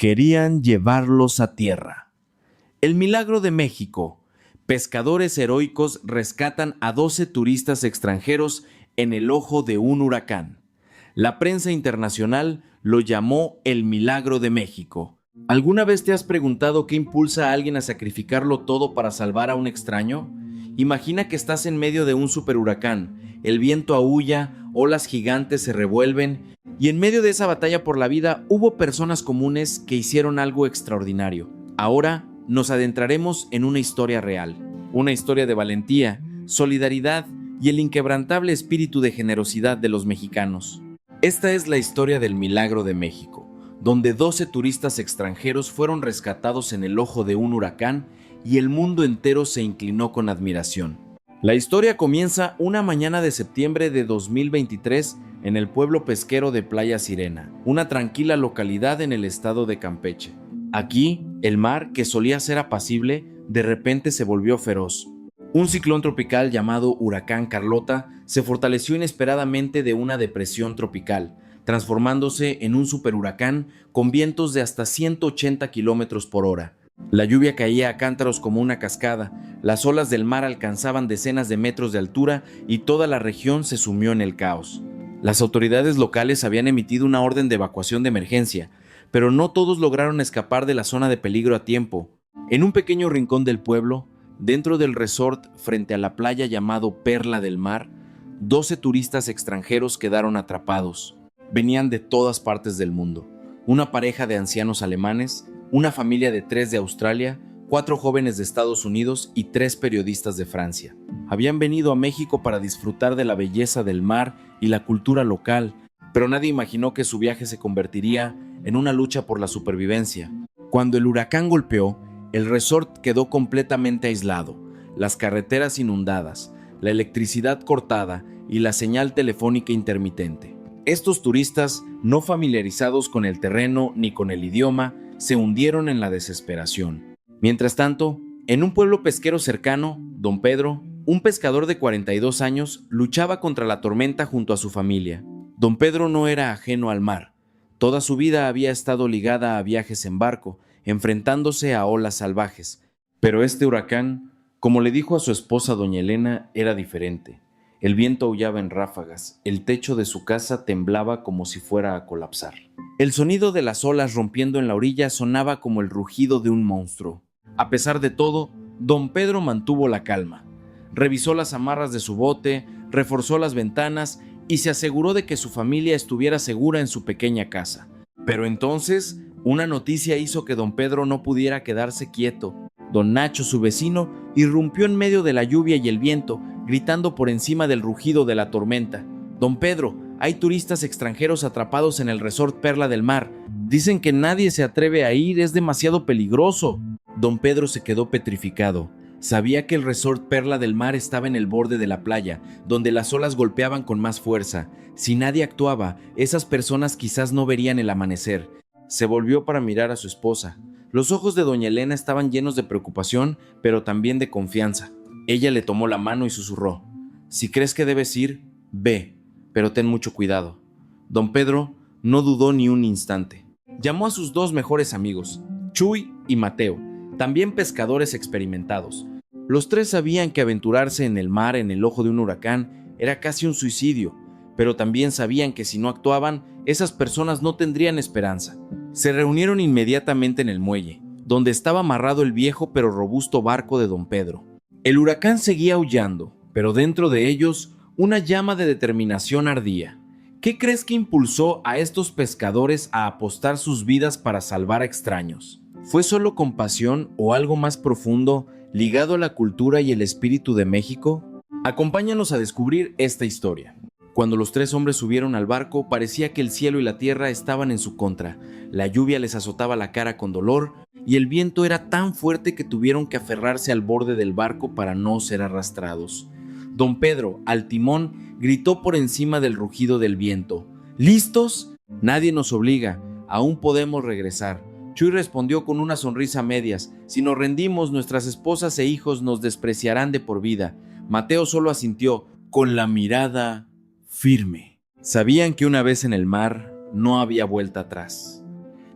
Querían llevarlos a tierra. El milagro de México. Pescadores heroicos rescatan a 12 turistas extranjeros en el ojo de un huracán. La prensa internacional lo llamó el milagro de México. ¿Alguna vez te has preguntado qué impulsa a alguien a sacrificarlo todo para salvar a un extraño? Imagina que estás en medio de un superhuracán, el viento aúlla, olas gigantes se revuelven, y en medio de esa batalla por la vida hubo personas comunes que hicieron algo extraordinario. Ahora nos adentraremos en una historia real, una historia de valentía, solidaridad y el inquebrantable espíritu de generosidad de los mexicanos. Esta es la historia del milagro de México, donde 12 turistas extranjeros fueron rescatados en el ojo de un huracán y el mundo entero se inclinó con admiración. La historia comienza una mañana de septiembre de 2023 en el pueblo pesquero de Playa Sirena, una tranquila localidad en el estado de Campeche. Aquí, el mar, que solía ser apacible, de repente se volvió feroz. Un ciclón tropical llamado Huracán Carlota se fortaleció inesperadamente de una depresión tropical, transformándose en un superhuracán con vientos de hasta 180 kilómetros por hora. La lluvia caía a cántaros como una cascada, las olas del mar alcanzaban decenas de metros de altura y toda la región se sumió en el caos. Las autoridades locales habían emitido una orden de evacuación de emergencia, pero no todos lograron escapar de la zona de peligro a tiempo. En un pequeño rincón del pueblo, dentro del resort frente a la playa llamado Perla del Mar, 12 turistas extranjeros quedaron atrapados. Venían de todas partes del mundo. Una pareja de ancianos alemanes, una familia de 3 de Australia, 4 jóvenes de Estados Unidos y 3 periodistas de Francia. Habían venido a México para disfrutar de la belleza del mar y la cultura local, pero nadie imaginó que su viaje se convertiría en una lucha por la supervivencia. Cuando el huracán golpeó, el resort quedó completamente aislado, las carreteras inundadas, la electricidad cortada y la señal telefónica intermitente. Estos turistas, no familiarizados con el terreno ni con el idioma, se hundieron en la desesperación. Mientras tanto, en un pueblo pesquero cercano, Don Pedro, un pescador de 42 años, luchaba contra la tormenta junto a su familia. Don Pedro no era ajeno al mar. Toda su vida había estado ligada a viajes en barco, enfrentándose a olas salvajes. Pero este huracán, como le dijo a su esposa doña Elena, era diferente. El viento aullaba en ráfagas, el techo de su casa temblaba como si fuera a colapsar. El sonido de las olas rompiendo en la orilla sonaba como el rugido de un monstruo. A pesar de todo, don Pedro mantuvo la calma. Revisó las amarras de su bote, reforzó las ventanas y se aseguró de que su familia estuviera segura en su pequeña casa. Pero entonces, una noticia hizo que don Pedro no pudiera quedarse quieto. Don Nacho, su vecino, irrumpió en medio de la lluvia y el viento, gritando por encima del rugido de la tormenta: «Don Pedro, hay turistas extranjeros atrapados en el resort Perla del Mar. Dicen que nadie se atreve a ir, es demasiado peligroso». Don Pedro se quedó petrificado. Sabía que el resort Perla del Mar estaba en el borde de la playa, donde las olas golpeaban con más fuerza. Si nadie actuaba, esas personas quizás no verían el amanecer. Se volvió para mirar a su esposa. Los ojos de doña Elena estaban llenos de preocupación, pero también de confianza. Ella le tomó la mano y susurró: «Si crees que debes ir, ve, pero ten mucho cuidado». Don Pedro no dudó ni un instante. Llamó a sus 2 mejores amigos, Chuy y Mateo, también pescadores experimentados. Los 3 sabían que aventurarse en el mar en el ojo de un huracán era casi un suicidio, pero también sabían que si no actuaban, esas personas no tendrían esperanza. Se reunieron inmediatamente en el muelle, donde estaba amarrado el viejo pero robusto barco de don Pedro. El huracán seguía aullando, pero dentro de ellos una llama de determinación ardía. ¿Qué crees que impulsó a estos pescadores a apostar sus vidas para salvar a extraños? ¿Fue solo compasión o algo más profundo ligado a la cultura y el espíritu de México? Acompáñanos a descubrir esta historia. Cuando los 3 hombres subieron al barco, parecía que el cielo y la tierra estaban en su contra. La lluvia les azotaba la cara con dolor y el viento era tan fuerte que tuvieron que aferrarse al borde del barco para no ser arrastrados. Don Pedro, al timón, gritó por encima del rugido del viento: «¿Listos? Nadie nos obliga, aún podemos regresar». Chuy respondió con una sonrisa a medias: «Si nos rendimos, nuestras esposas e hijos nos despreciarán de por vida». Mateo solo asintió, con la mirada firme. Sabían que una vez en el mar no había vuelta atrás.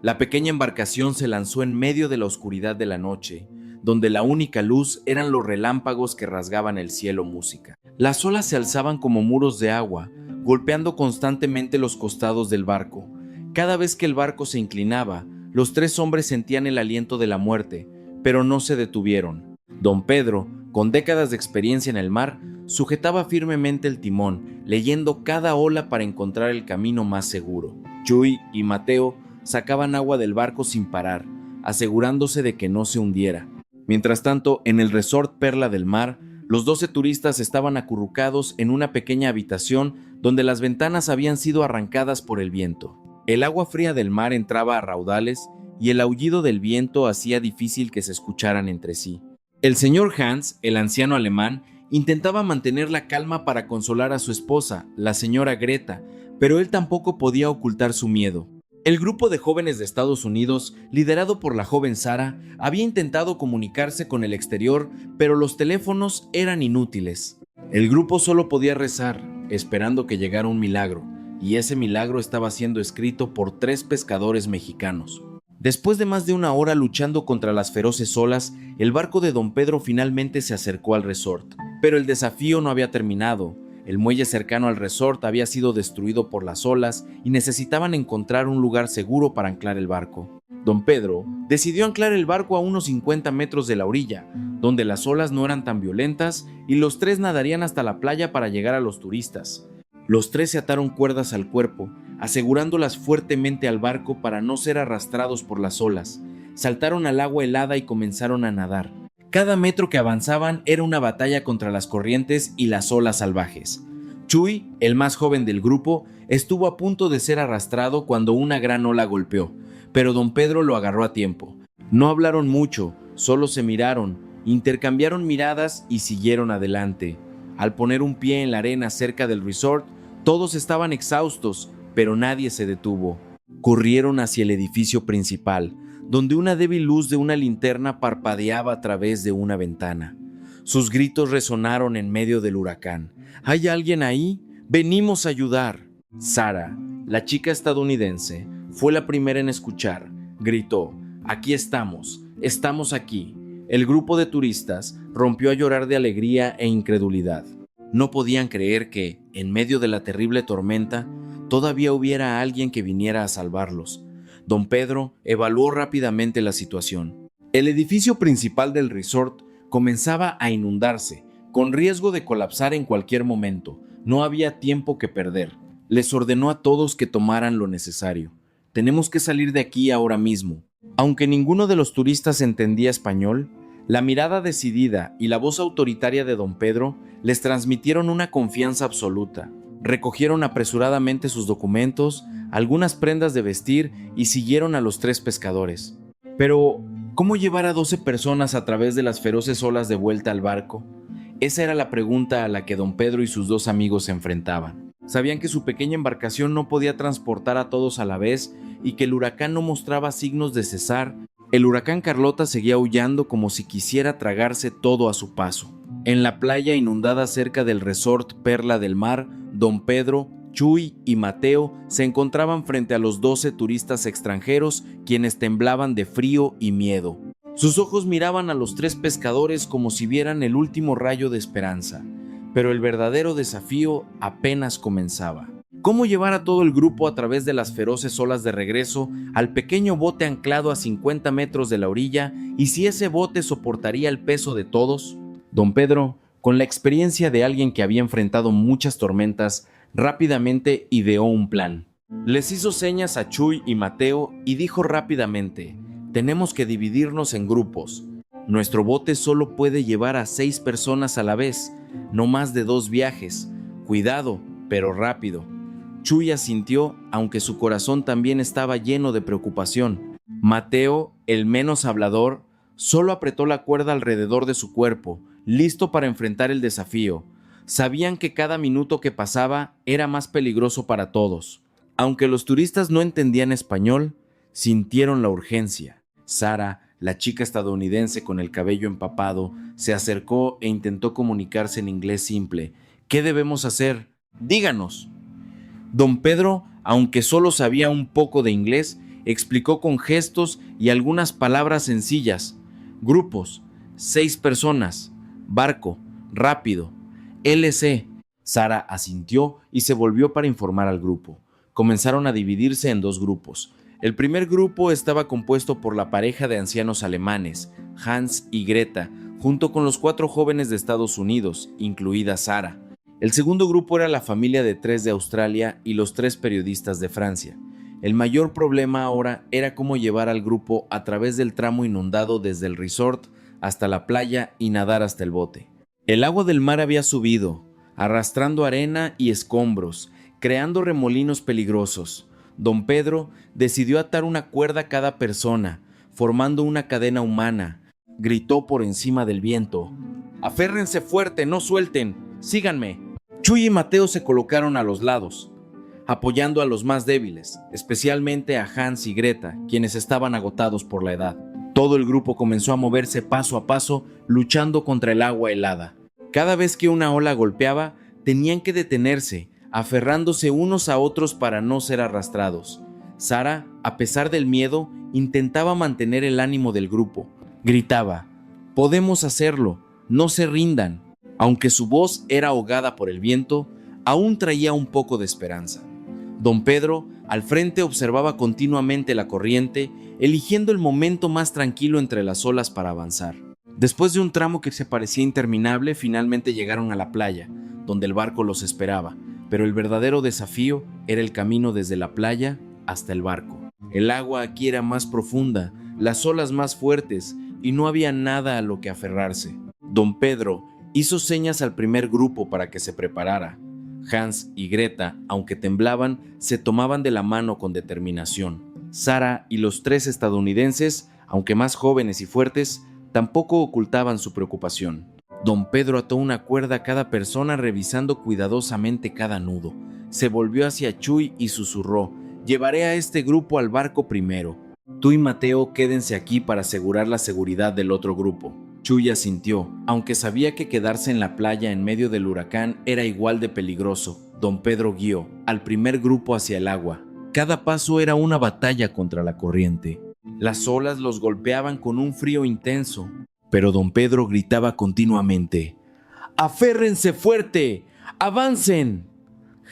La pequeña embarcación se lanzó en medio de la oscuridad de la noche, donde la única luz eran los relámpagos que rasgaban el cielo música. Las olas se alzaban como muros de agua, golpeando constantemente los costados del barco. Cada vez que el barco se inclinaba, los tres hombres sentían el aliento de la muerte, pero no se detuvieron. Don Pedro, con décadas de experiencia en el mar, sujetaba firmemente el timón, leyendo cada ola para encontrar el camino más seguro. Chuy y Mateo sacaban agua del barco sin parar, asegurándose de que no se hundiera. Mientras tanto, en el resort Perla del Mar, los 12 turistas estaban acurrucados en una pequeña habitación donde las ventanas habían sido arrancadas por el viento. El agua fría del mar entraba a raudales y el aullido del viento hacía difícil que se escucharan entre sí. El señor Hans, el anciano alemán, intentaba mantener la calma para consolar a su esposa, la señora Greta, pero él tampoco podía ocultar su miedo. El grupo de jóvenes de Estados Unidos, liderado por la joven Sara, había intentado comunicarse con el exterior, pero los teléfonos eran inútiles. El grupo solo podía rezar, esperando que llegara un milagro, y ese milagro estaba siendo escrito por 3 pescadores mexicanos. Después de más de una hora luchando contra las feroces olas, el barco de Don Pedro finalmente se acercó al resort. Pero el desafío no había terminado. El muelle cercano al resort había sido destruido por las olas y necesitaban encontrar un lugar seguro para anclar el barco. Don Pedro decidió anclar el barco a unos 50 metros de la orilla, donde las olas no eran tan violentas y los 3 nadarían hasta la playa para llegar a los turistas. Los 3 se ataron cuerdas al cuerpo, asegurándolas fuertemente al barco para no ser arrastrados por las olas. Saltaron al agua helada y comenzaron a nadar. Cada metro que avanzaban era una batalla contra las corrientes y las olas salvajes. Chuy, el más joven del grupo, estuvo a punto de ser arrastrado cuando una gran ola golpeó, pero Don Pedro lo agarró a tiempo. No hablaron mucho, solo se miraron, intercambiaron miradas y siguieron adelante. Al poner un pie en la arena cerca del resort, todos estaban exhaustos, pero nadie se detuvo. Corrieron hacia el edificio principal, donde una débil luz de una linterna parpadeaba a través de una ventana. Sus gritos resonaron en medio del huracán. ¿Hay alguien ahí? ¡Venimos a ayudar! Sara, la chica estadounidense, fue la primera en escuchar. Gritó: «Aquí estamos, estamos aquí». El grupo de turistas rompió a llorar de alegría e incredulidad. No podían creer que, en medio de la terrible tormenta, todavía hubiera alguien que viniera a salvarlos. Don Pedro evaluó rápidamente la situación. El edificio principal del resort comenzaba a inundarse, con riesgo de colapsar en cualquier momento. No había tiempo que perder. Les ordenó a todos que tomaran lo necesario. «Tenemos que salir de aquí ahora mismo». Aunque ninguno de los turistas entendía español, la mirada decidida y la voz autoritaria de Don Pedro les transmitieron una confianza absoluta. Recogieron apresuradamente sus documentos, algunas prendas de vestir y siguieron a los 3 pescadores. Pero, ¿cómo llevar a 12 personas a través de las feroces olas de vuelta al barco? Esa era la pregunta a la que Don Pedro y sus 2 amigos se enfrentaban. Sabían que su pequeña embarcación no podía transportar a todos a la vez y que el huracán no mostraba signos de cesar. El huracán Carlota seguía aullando como si quisiera tragarse todo a su paso. En la playa inundada cerca del resort Perla del Mar, Don Pedro, Chuy y Mateo se encontraban frente a los 12 turistas extranjeros, quienes temblaban de frío y miedo. Sus ojos miraban a los 3 pescadores como si vieran el último rayo de esperanza. Pero el verdadero desafío apenas comenzaba. ¿Cómo llevar a todo el grupo a través de las feroces olas de regreso al pequeño bote anclado a 50 metros de la orilla, y si ese bote soportaría el peso de todos? Don Pedro, con la experiencia de alguien que había enfrentado muchas tormentas, rápidamente ideó un plan. Les hizo señas a Chuy y Mateo y dijo rápidamente: «Tenemos que dividirnos en grupos. Nuestro bote solo puede llevar a 6 personas a la vez, no más de 2 viajes. Cuidado, pero rápido». Chuy asintió, aunque su corazón también estaba lleno de preocupación. Mateo, el menos hablador, solo apretó la cuerda alrededor de su cuerpo, listo para enfrentar el desafío. Sabían que cada minuto que pasaba era más peligroso para todos. Aunque los turistas no entendían español, sintieron la urgencia. Sara, la chica estadounidense con el cabello empapado, se acercó e intentó comunicarse en inglés simple. «¿Qué debemos hacer? Díganos». Don Pedro, aunque solo sabía un poco de inglés, explicó con gestos y algunas palabras sencillas. Grupos, 6 personas, barco, rápido, LC. Sara asintió y se volvió para informar al grupo. Comenzaron a dividirse en 2 grupos. El primer grupo estaba compuesto por la pareja de ancianos alemanes, Hans y Greta, junto con los 4 jóvenes de Estados Unidos, incluida Sara. El segundo grupo era la familia de 3 de Australia y los 3 periodistas de Francia. El mayor problema ahora era cómo llevar al grupo a través del tramo inundado desde el resort hasta la playa y nadar hasta el bote. El agua del mar había subido, arrastrando arena y escombros, creando remolinos peligrosos. Don Pedro decidió atar una cuerda a cada persona, formando una cadena humana. Gritó por encima del viento: «Aférrense fuerte, no suelten, síganme». Chuy y Mateo se colocaron a los lados, apoyando a los más débiles, especialmente a Hans y Greta, quienes estaban agotados por la edad. Todo el grupo comenzó a moverse paso a paso, luchando contra el agua helada. Cada vez que una ola golpeaba, tenían que detenerse, aferrándose unos a otros para no ser arrastrados. Sara, a pesar del miedo, intentaba mantener el ánimo del grupo. Gritaba: «Podemos hacerlo, no se rindan». Aunque su voz era ahogada por el viento, aún traía un poco de esperanza. Don Pedro, al frente, observaba continuamente la corriente, eligiendo el momento más tranquilo entre las olas para avanzar. Después de un tramo que se parecía interminable, finalmente llegaron a la playa, donde el barco los esperaba, pero el verdadero desafío era el camino desde la playa hasta el barco. El agua aquí era más profunda, las olas más fuertes, y no había nada a lo que aferrarse. Don Pedro hizo señas al primer grupo para que se preparara. Hans y Greta, aunque temblaban, se tomaban de la mano con determinación. Sara y los 3 estadounidenses, aunque más jóvenes y fuertes, tampoco ocultaban su preocupación. Don Pedro ató una cuerda a cada persona, revisando cuidadosamente cada nudo. Se volvió hacia Chuy y susurró: «Llevaré a este grupo al barco primero. Tú y Mateo quédense aquí para asegurar la seguridad del otro grupo». Chuy asintió, aunque sabía que quedarse en la playa en medio del huracán era igual de peligroso. Don Pedro guió al primer grupo hacia el agua. Cada paso era una batalla contra la corriente. Las olas los golpeaban con un frío intenso, pero don Pedro gritaba continuamente: «¡Aférrense fuerte! ¡Avancen!».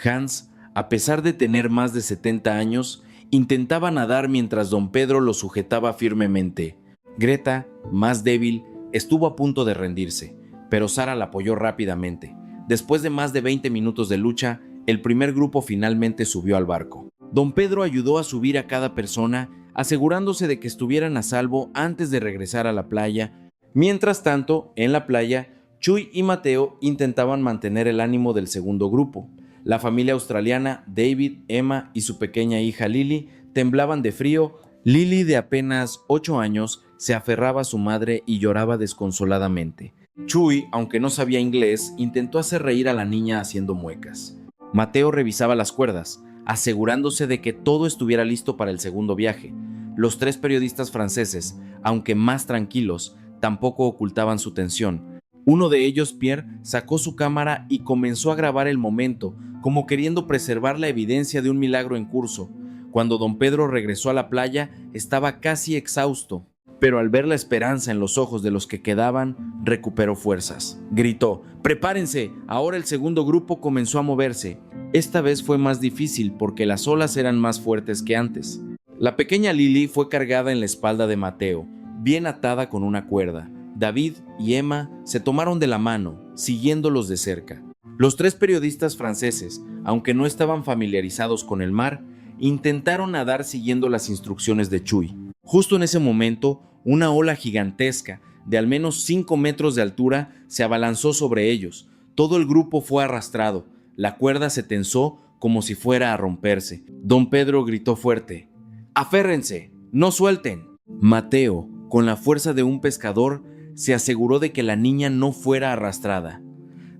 Hans, a pesar de tener más de 70 años, intentaba nadar mientras don Pedro lo sujetaba firmemente. Greta, más débil, estuvo a punto de rendirse, pero Sara la apoyó rápidamente. Después de más de 20 minutos de lucha, el primer grupo finalmente subió al barco. Don Pedro ayudó a subir a cada persona, asegurándose de que estuvieran a salvo antes de regresar a la playa. Mientras tanto, en la playa, Chuy y Mateo intentaban mantener el ánimo del segundo grupo. La familia australiana, David, Emma y su pequeña hija Lily temblaban de frío. Lily, de apenas 8 años, se aferraba a su madre y lloraba desconsoladamente. Chuy, aunque no sabía inglés, intentó hacer reír a la niña haciendo muecas. Mateo revisaba las cuerdas, asegurándose de que todo estuviera listo para el segundo viaje. Los 3 periodistas franceses, aunque más tranquilos, tampoco ocultaban su tensión. Uno de ellos, Pierre, sacó su cámara y comenzó a grabar el momento, como queriendo preservar la evidencia de un milagro en curso. Cuando don Pedro regresó a la playa, estaba casi exhausto, pero al ver la esperanza en los ojos de los que quedaban, recuperó fuerzas. Gritó: «¡Prepárense! Ahora el segundo grupo comenzó a moverse». Esta vez fue más difícil porque las olas eran más fuertes que antes. La pequeña Lily fue cargada en la espalda de Mateo, bien atada con una cuerda. David y Emma se tomaron de la mano, siguiéndolos de cerca. Los 3 periodistas franceses, aunque no estaban familiarizados con el mar, intentaron nadar siguiendo las instrucciones de Chuy. Justo en ese momento, una ola gigantesca, de al menos 5 metros de altura, se abalanzó sobre ellos. Todo el grupo fue arrastrado. La cuerda se tensó como si fuera a romperse. Don Pedro gritó fuerte: «¡Aférrense! ¡No suelten!». Mateo, con la fuerza de un pescador, se aseguró de que la niña no fuera arrastrada.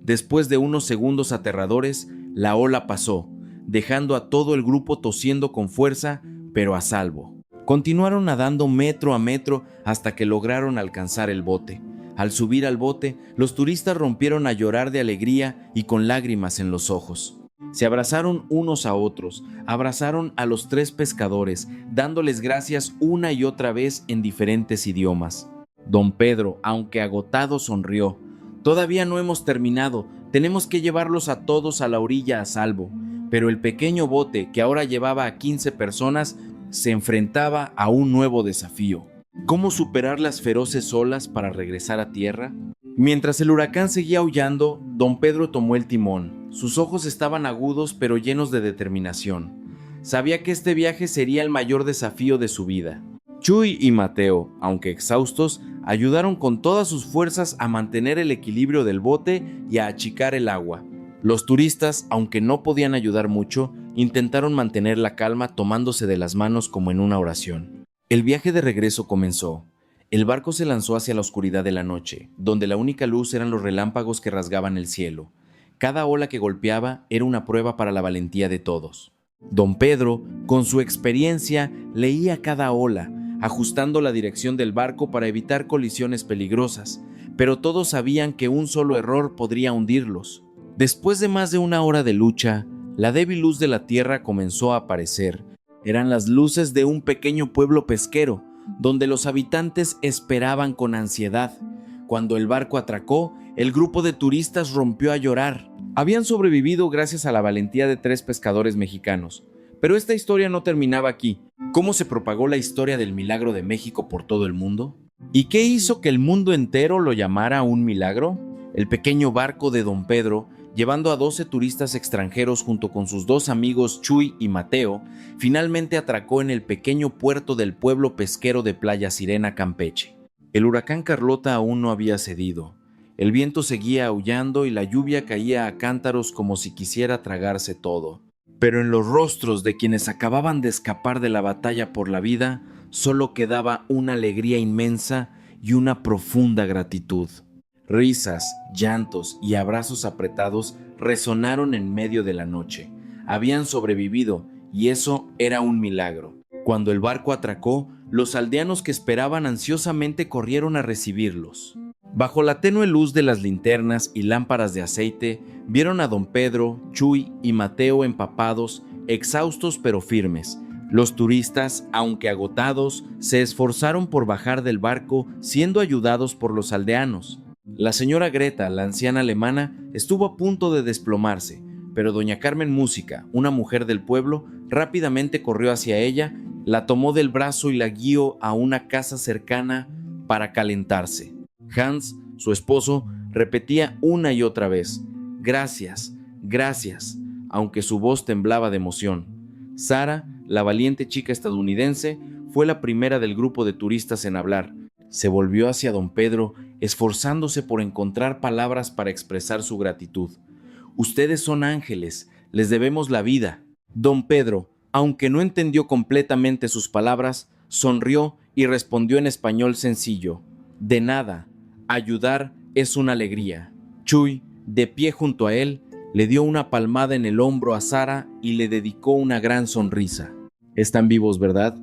Después de unos segundos aterradores, la ola pasó, dejando a todo el grupo tosiendo con fuerza, pero a salvo. Continuaron nadando metro a metro hasta que lograron alcanzar el bote. Al subir al bote, los turistas rompieron a llorar de alegría y con lágrimas en los ojos. Se abrazaron unos a otros, abrazaron a los tres pescadores, dándoles gracias una y otra vez en diferentes idiomas. Don Pedro, aunque agotado, sonrió. Todavía no hemos terminado, tenemos que llevarlos a todos a la orilla a salvo. Pero el pequeño bote, que ahora llevaba a 15 personas, se enfrentaba a un nuevo desafío. ¿Cómo superar las feroces olas para regresar a tierra? Mientras el huracán seguía aullando, don Pedro tomó el timón. Sus ojos estaban agudos pero llenos de determinación. Sabía que este viaje sería el mayor desafío de su vida. Chuy y Mateo, aunque exhaustos, ayudaron con todas sus fuerzas a mantener el equilibrio del bote y a achicar el agua. Los turistas, aunque no podían ayudar mucho, intentaron mantener la calma tomándose de las manos como en una oración. El viaje de regreso comenzó. El barco se lanzó hacia la oscuridad de la noche, donde la única luz eran los relámpagos que rasgaban el cielo. Cada ola que golpeaba era una prueba para la valentía de todos. Don Pedro, con su experiencia, leía cada ola, ajustando la dirección del barco para evitar colisiones peligrosas, pero todos sabían que un solo error podría hundirlos. Después de más de una hora de lucha, la débil luz de la tierra comenzó a aparecer. Eran las luces de un pequeño pueblo pesquero, donde los habitantes esperaban con ansiedad. Cuando el barco atracó, el grupo de turistas rompió a llorar. Habían sobrevivido gracias a la valentía de 3 pescadores mexicanos. Pero esta historia no terminaba aquí. ¿Cómo se propagó la historia del milagro de México por todo el mundo? ¿Y qué hizo que el mundo entero lo llamara un milagro? El pequeño barco de don Pedro, llevando a 12 turistas extranjeros junto con sus 2 amigos Chuy y Mateo, finalmente atracó en el pequeño puerto del pueblo pesquero de Playa Sirena, Campeche. El huracán Carlota aún no había cedido. El viento seguía aullando y la lluvia caía a cántaros como si quisiera tragarse todo. Pero en los rostros de quienes acababan de escapar de la batalla por la vida, solo quedaba una alegría inmensa y una profunda gratitud. Risas, llantos y abrazos apretados resonaron en medio de la noche. Habían sobrevivido y eso era un milagro. Cuando el barco atracó, los aldeanos que esperaban ansiosamente corrieron a recibirlos. Bajo la tenue luz de las linternas y lámparas de aceite, vieron a don Pedro, Chuy y Mateo empapados, exhaustos pero firmes. Los turistas, aunque agotados, se esforzaron por bajar del barco, siendo ayudados por los aldeanos. La señora Greta, la anciana alemana, estuvo a punto de desplomarse, pero doña Carmen Música, una mujer del pueblo, rápidamente corrió hacia ella, la tomó del brazo y la guió a una casa cercana para calentarse. Hans, su esposo, repetía una y otra vez: «Gracias, gracias», aunque su voz temblaba de emoción. Sara, la valiente chica estadounidense, fue la primera del grupo de turistas en hablar. Se volvió hacia don Pedro, esforzándose por encontrar palabras para expresar su gratitud. «Ustedes son ángeles, les debemos la vida». Don Pedro, aunque no entendió completamente sus palabras, sonrió y respondió en español sencillo: «De nada, ayudar es una alegría». Chuy, de pie junto a él, le dio una palmada en el hombro a Sara y le dedicó una gran sonrisa. «Están vivos, ¿verdad?».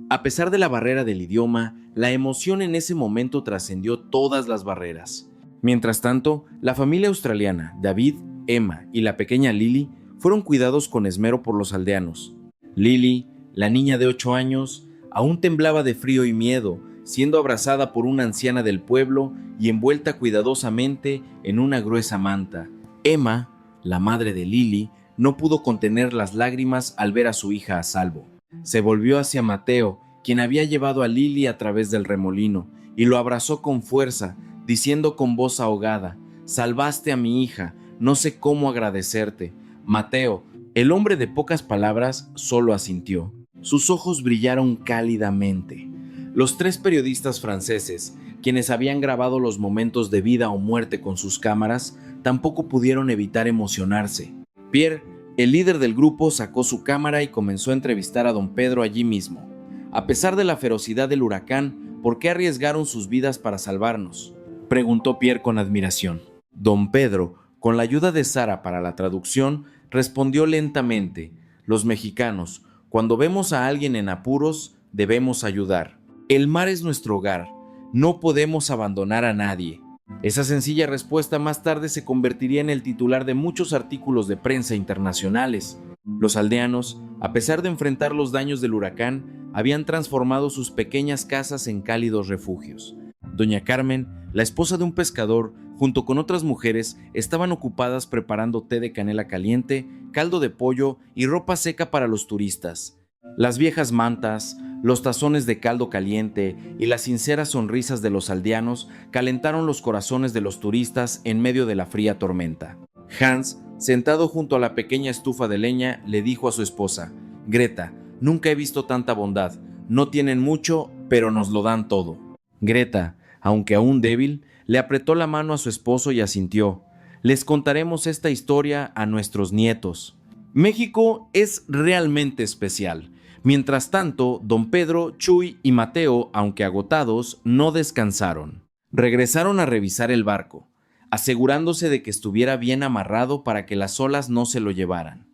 A pesar de la barrera del idioma, la emoción en ese momento trascendió todas las barreras. Mientras tanto, la familia australiana, David, Emma y la pequeña Lily, fueron cuidados con esmero por los aldeanos. Lily, la niña de 8 años, aún temblaba de frío y miedo, siendo abrazada por una anciana del pueblo y envuelta cuidadosamente en una gruesa manta. Emma, la madre de Lily, no pudo contener las lágrimas al ver a su hija a salvo. Se volvió hacia Mateo, quien había llevado a Lily a través del remolino, y lo abrazó con fuerza, diciendo con voz ahogada: «Salvaste a mi hija, no sé cómo agradecerte». Mateo, el hombre de pocas palabras, solo asintió. Sus ojos brillaron cálidamente. Los 3 periodistas franceses, quienes habían grabado los momentos de vida o muerte con sus cámaras, tampoco pudieron evitar emocionarse. Pierre, el líder del grupo, sacó su cámara y comenzó a entrevistar a don Pedro allí mismo. «A pesar de la ferocidad del huracán, ¿por qué arriesgaron sus vidas para salvarnos?», preguntó Pierre con admiración. Don Pedro, con la ayuda de Sara para la traducción, respondió lentamente: «Los mexicanos, cuando vemos a alguien en apuros, debemos ayudar. El mar es nuestro hogar, no podemos abandonar a nadie». Esa sencilla respuesta más tarde se convertiría en el titular de muchos artículos de prensa internacionales. Los aldeanos, a pesar de enfrentar los daños del huracán, habían transformado sus pequeñas casas en cálidos refugios. Doña Carmen, la esposa de un pescador, junto con otras mujeres, estaban ocupadas preparando té de canela caliente, caldo de pollo y ropa seca para los turistas. Las viejas mantas, los tazones de caldo caliente y las sinceras sonrisas de los aldeanos calentaron los corazones de los turistas en medio de la fría tormenta. Hans, sentado junto a la pequeña estufa de leña, le dijo a su esposa: «Greta, nunca he visto tanta bondad. No tienen mucho, pero nos lo dan todo». Greta, aunque aún débil, le apretó la mano a su esposo y asintió: «Les contaremos esta historia a nuestros nietos». México es realmente especial. Mientras tanto, don Pedro, Chuy y Mateo, aunque agotados, no descansaron. Regresaron a revisar el barco, asegurándose de que estuviera bien amarrado para que las olas no se lo llevaran.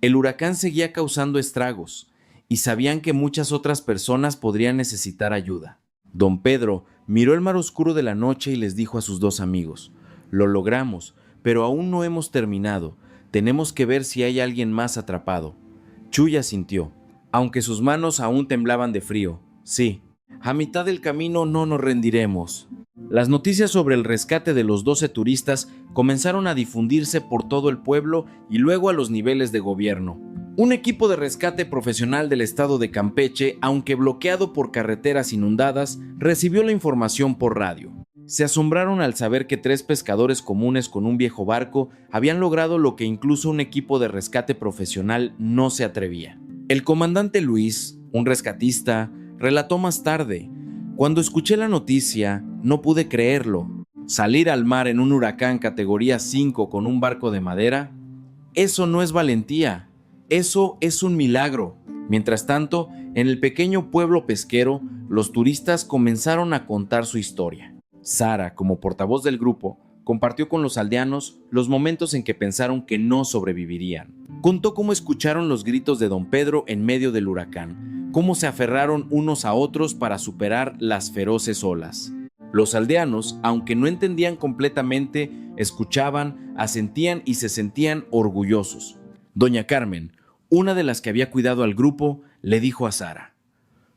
El huracán seguía causando estragos, y sabían que muchas otras personas podrían necesitar ayuda. Don Pedro miró el mar oscuro de la noche y les dijo a sus dos amigos: «Lo logramos, pero aún no hemos terminado. Tenemos que ver si hay alguien más atrapado». Chuy asintió, aunque sus manos aún temblaban de frío. «Sí, a mitad del camino no nos rendiremos». Las noticias sobre el rescate de los 12 turistas comenzaron a difundirse por todo el pueblo y luego a los niveles de gobierno. Un equipo de rescate profesional del estado de Campeche, aunque bloqueado por carreteras inundadas, recibió la información por radio. Se asombraron al saber que 3 pescadores comunes con un viejo barco habían logrado lo que incluso un equipo de rescate profesional no se atrevía. El comandante Luis, un rescatista, relató más tarde: «Cuando escuché la noticia, no pude creerlo. Salir al mar en un huracán categoría 5 con un barco de madera, eso no es valentía, eso es un milagro». Mientras tanto, en el pequeño pueblo pesquero, los turistas comenzaron a contar su historia. Sara, como portavoz del grupo, compartió con los aldeanos los momentos en que pensaron que no sobrevivirían. Contó cómo escucharon los gritos de don Pedro en medio del huracán, cómo se aferraron unos a otros para superar las feroces olas. Los aldeanos, aunque no entendían completamente, escuchaban, asentían y se sentían orgullosos. Doña Carmen, una de las que había cuidado al grupo, le dijo a Sara: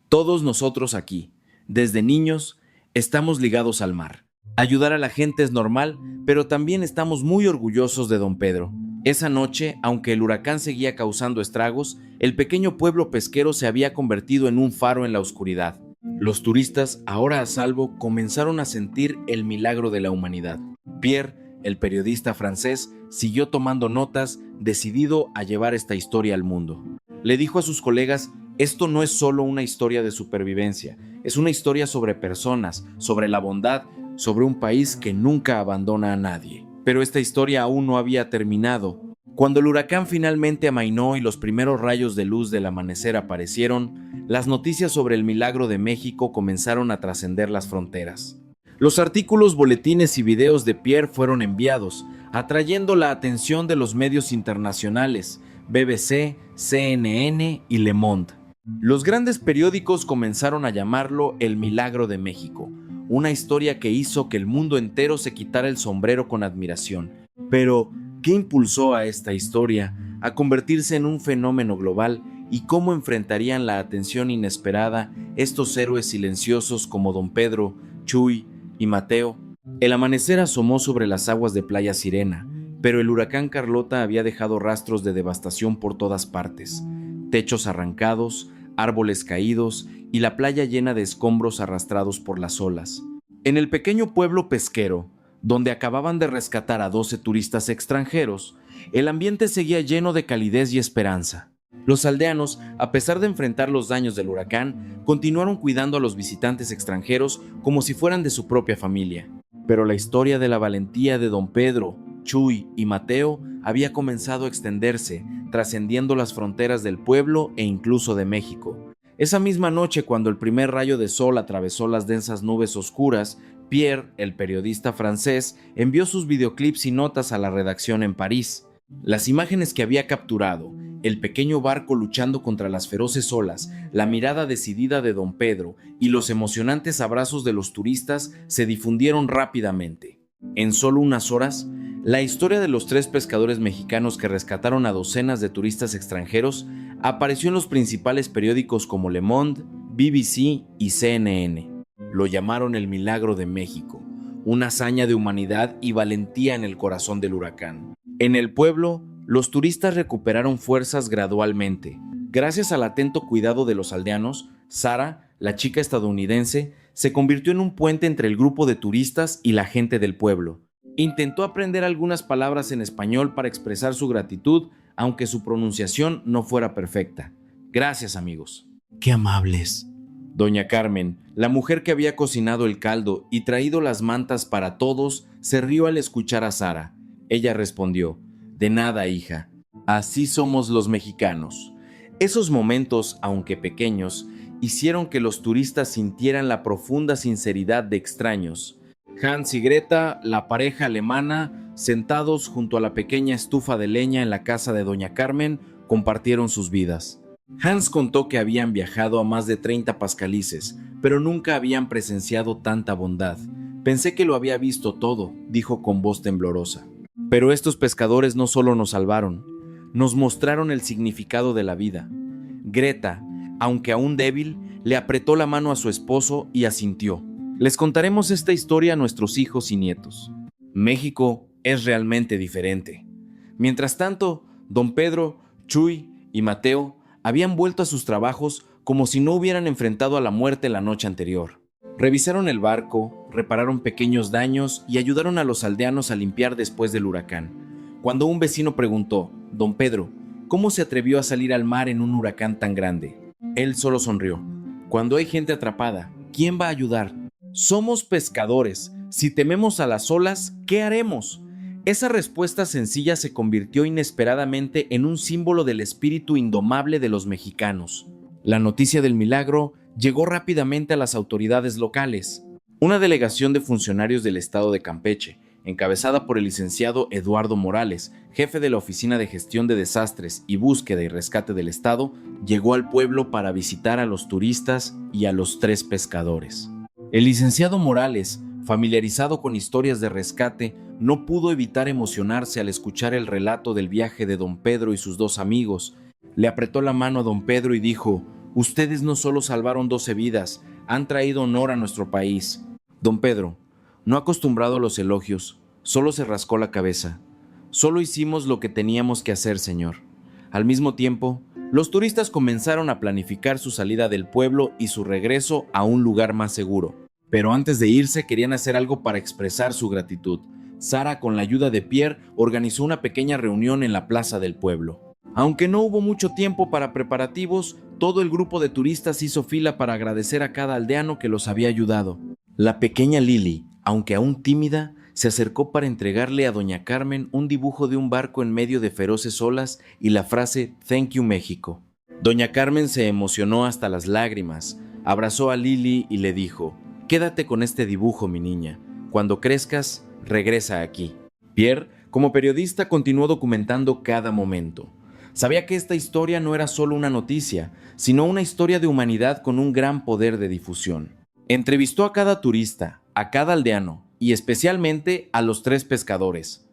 «Todos nosotros aquí, desde niños, estamos ligados al mar. Ayudar a la gente es normal, pero también estamos muy orgullosos de don Pedro». Esa noche, aunque el huracán seguía causando estragos, el pequeño pueblo pesquero se había convertido en un faro en la oscuridad. Los turistas, ahora a salvo, comenzaron a sentir el milagro de la humanidad. Pierre, el periodista francés, siguió tomando notas, decidido a llevar esta historia al mundo. Le dijo a sus colegas: «Esto no es solo una historia de supervivencia, es una historia sobre personas, sobre la bondad, sobre un país que nunca abandona a nadie». Pero esta historia aún no había terminado. Cuando el huracán finalmente amainó y los primeros rayos de luz del amanecer aparecieron, las noticias sobre el milagro de México comenzaron a trascender las fronteras. Los artículos, boletines y videos de Pierre fueron enviados, atrayendo la atención de los medios internacionales, BBC, CNN y Le Monde. Los grandes periódicos comenzaron a llamarlo el milagro de México, una historia que hizo que el mundo entero se quitara el sombrero con admiración. Pero, ¿qué impulsó a esta historia a convertirse en un fenómeno global y cómo enfrentarían la atención inesperada estos héroes silenciosos como don Pedro, Chuy y Mateo? El amanecer asomó sobre las aguas de Playa Sirena, pero el huracán Carlota había dejado rastros de devastación por todas partes: techos arrancados, árboles caídos y la playa llena de escombros arrastrados por las olas. En el pequeño pueblo pesquero, donde acababan de rescatar a 12 turistas extranjeros, el ambiente seguía lleno de calidez y esperanza. Los aldeanos, a pesar de enfrentar los daños del huracán, continuaron cuidando a los visitantes extranjeros como si fueran de su propia familia. Pero la historia de la valentía de don Pedro, Chuy y Mateo había comenzado a extenderse, trascendiendo las fronteras del pueblo e incluso de México. Esa misma noche, cuando el primer rayo de sol atravesó las densas nubes oscuras, Pierre, el periodista francés, envió sus videoclips y notas a la redacción en París. Las imágenes que había capturado, el pequeño barco luchando contra las feroces olas, la mirada decidida de don Pedro y los emocionantes abrazos de los turistas se difundieron rápidamente. En solo unas horas, la historia de los 3 pescadores mexicanos que rescataron a docenas de turistas extranjeros apareció en los principales periódicos como Le Monde, BBC y CNN. Lo llamaron el Milagro de México, una hazaña de humanidad y valentía en el corazón del huracán. En el pueblo, los turistas recuperaron fuerzas gradualmente. Gracias al atento cuidado de los aldeanos, Sara, la chica estadounidense, se convirtió en un puente entre el grupo de turistas y la gente del pueblo. Intentó aprender algunas palabras en español para expresar su gratitud, aunque su pronunciación no fuera perfecta. Gracias, amigos. ¡Qué amables! Doña Carmen, la mujer que había cocinado el caldo y traído las mantas para todos, se rió al escuchar a Sara. Ella respondió: «De nada, hija. Así somos los mexicanos». Esos momentos, aunque pequeños, hicieron que los turistas sintieran la profunda sinceridad de extraños. Hans y Greta, la pareja alemana, sentados junto a la pequeña estufa de leña en la casa de Doña Carmen, compartieron sus vidas. Hans contó que habían viajado a más de 30 pascalices, pero nunca habían presenciado tanta bondad. «Pensé que lo había visto todo», dijo con voz temblorosa. Pero estos pescadores no solo nos salvaron, nos mostraron el significado de la vida. Greta, aunque aún débil, le apretó la mano a su esposo y asintió. Les contaremos esta historia a nuestros hijos y nietos. México es realmente diferente. Mientras tanto, don Pedro, Chuy y Mateo habían vuelto a sus trabajos como si no hubieran enfrentado a la muerte la noche anterior. Revisaron el barco, repararon pequeños daños y ayudaron a los aldeanos a limpiar después del huracán. Cuando un vecino preguntó: «Don Pedro, ¿cómo se atrevió a salir al mar en un huracán tan grande?», él solo sonrió. «Cuando hay gente atrapada, ¿quién va a ayudar? Somos pescadores. Si tememos a las olas, ¿qué haremos?». Esa respuesta sencilla se convirtió inesperadamente en un símbolo del espíritu indomable de los mexicanos. La noticia del milagro llegó rápidamente a las autoridades locales. Una delegación de funcionarios del estado de Campeche, encabezada por el licenciado Eduardo Morales, jefe de la Oficina de Gestión de Desastres y Búsqueda y Rescate del Estado, llegó al pueblo para visitar a los turistas y a los 3 pescadores. El licenciado Morales, familiarizado con historias de rescate, no pudo evitar emocionarse al escuchar el relato del viaje de don Pedro y sus 2 amigos. Le apretó la mano a don Pedro y dijo: «Ustedes no solo salvaron 12 vidas, han traído honor a nuestro país». Don Pedro, no acostumbrado a los elogios, solo se rascó la cabeza. «Solo hicimos lo que teníamos que hacer, señor». Al mismo tiempo, los turistas comenzaron a planificar su salida del pueblo y su regreso a un lugar más seguro. Pero antes de irse querían hacer algo para expresar su gratitud. Sara, con la ayuda de Pierre, organizó una pequeña reunión en la plaza del pueblo. Aunque no hubo mucho tiempo para preparativos, todo el grupo de turistas hizo fila para agradecer a cada aldeano que los había ayudado. La pequeña Lily, aunque aún tímida, se acercó para entregarle a doña Carmen un dibujo de un barco en medio de feroces olas y la frase «Thank you, México». Doña Carmen se emocionó hasta las lágrimas, abrazó a Lily y le dijo: «Quédate con este dibujo, mi niña. Cuando crezcas, regresa aquí». Pierre, como periodista, continuó documentando cada momento. Sabía que esta historia no era solo una noticia, sino una historia de humanidad con un gran poder de difusión. Entrevistó a cada turista, a cada aldeano y especialmente a los 3 pescadores.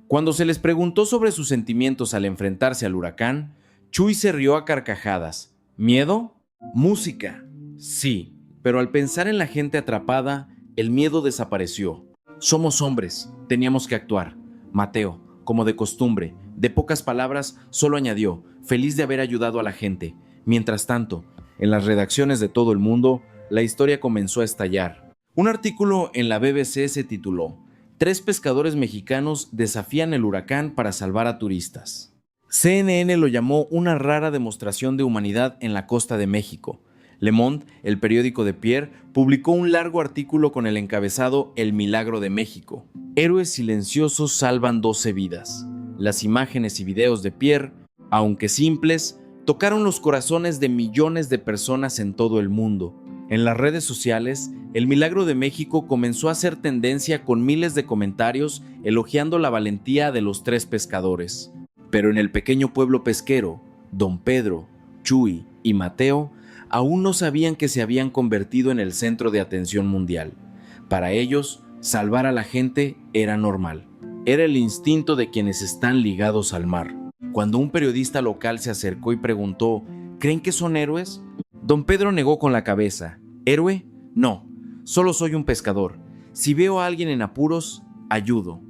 Cuando se les preguntó sobre sus sentimientos al enfrentarse al huracán, Chuy se rió a carcajadas. ¿Miedo? Música. Sí, pero al pensar en la gente atrapada, el miedo desapareció. Somos hombres, teníamos que actuar. Mateo, como de costumbre, de pocas palabras, solo añadió: «Feliz de haber ayudado a la gente». Mientras tanto, en las redacciones de todo el mundo, la historia comenzó a estallar. Un artículo en la BBC se tituló: «3 pescadores mexicanos desafían el huracán para salvar a turistas». CNN lo llamó una rara demostración de humanidad en la costa de México. Le Monde, el periódico de Pierre, publicó un largo artículo con el encabezado «El milagro de México. Héroes silenciosos salvan 12 vidas». Las imágenes y videos de Pierre, aunque simples, tocaron los corazones de millones de personas en todo el mundo. En las redes sociales, El Milagro de México comenzó a hacer tendencia con miles de comentarios elogiando la valentía de los tres pescadores. Pero en el pequeño pueblo pesquero, Don Pedro, Chuy y Mateo aún no sabían que se habían convertido en el centro de atención mundial. Para ellos, salvar a la gente era normal. Era el instinto de quienes están ligados al mar. Cuando un periodista local se acercó y preguntó, ¿creen que son héroes? Don Pedro negó con la cabeza. ¿Héroe? No, solo soy un pescador. Si veo a alguien en apuros, ayudo.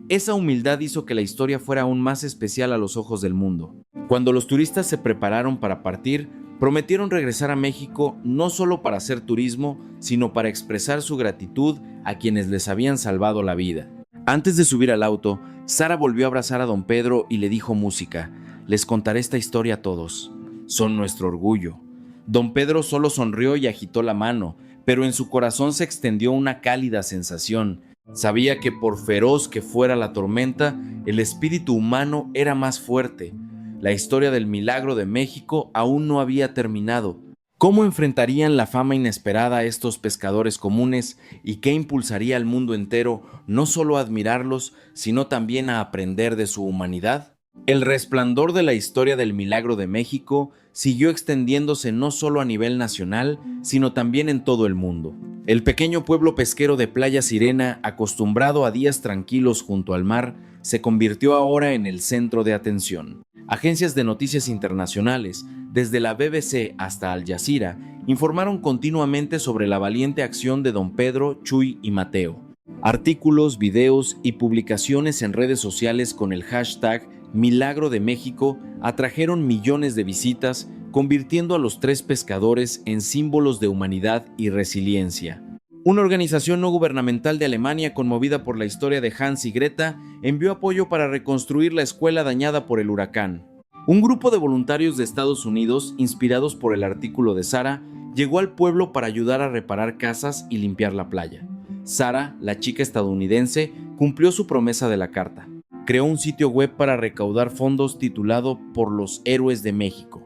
Esa humildad hizo que la historia fuera aún más especial a los ojos del mundo. Cuando los turistas se prepararon para partir, prometieron regresar a México no solo para hacer turismo, sino para expresar su gratitud a quienes les habían salvado la vida. Antes de subir al auto, Sara volvió a abrazar a Don Pedro y le dijo música. Les contaré esta historia a todos. Son nuestro orgullo. Don Pedro solo sonrió y agitó la mano, pero en su corazón se extendió una cálida sensación. Sabía que por feroz que fuera la tormenta, el espíritu humano era más fuerte. La historia del Milagro de México aún no había terminado. ¿Cómo enfrentarían la fama inesperada a estos pescadores comunes y qué impulsaría al mundo entero no solo a admirarlos, sino también a aprender de su humanidad? El resplandor de la historia del Milagro de México siguió extendiéndose no solo a nivel nacional, sino también en todo el mundo. El pequeño pueblo pesquero de Playa Sirena, acostumbrado a días tranquilos junto al mar, se convirtió ahora en el centro de atención. Agencias de noticias internacionales, desde la BBC hasta Al Jazeera, informaron continuamente sobre la valiente acción de Don Pedro, Chuy y Mateo. Artículos, videos y publicaciones en redes sociales con el hashtag Milagro de México atrajeron millones de visitas, convirtiendo a los tres pescadores en símbolos de humanidad y resiliencia. Una organización no gubernamental de Alemania, conmovida por la historia de Hans y Greta, envió apoyo para reconstruir la escuela dañada por el huracán. Un grupo de voluntarios de Estados Unidos, inspirados por el artículo de Sara, llegó al pueblo para ayudar a reparar casas y limpiar la playa. Sara, la chica estadounidense, cumplió su promesa de la carta. Creó un sitio web para recaudar fondos titulado Por los Héroes de México.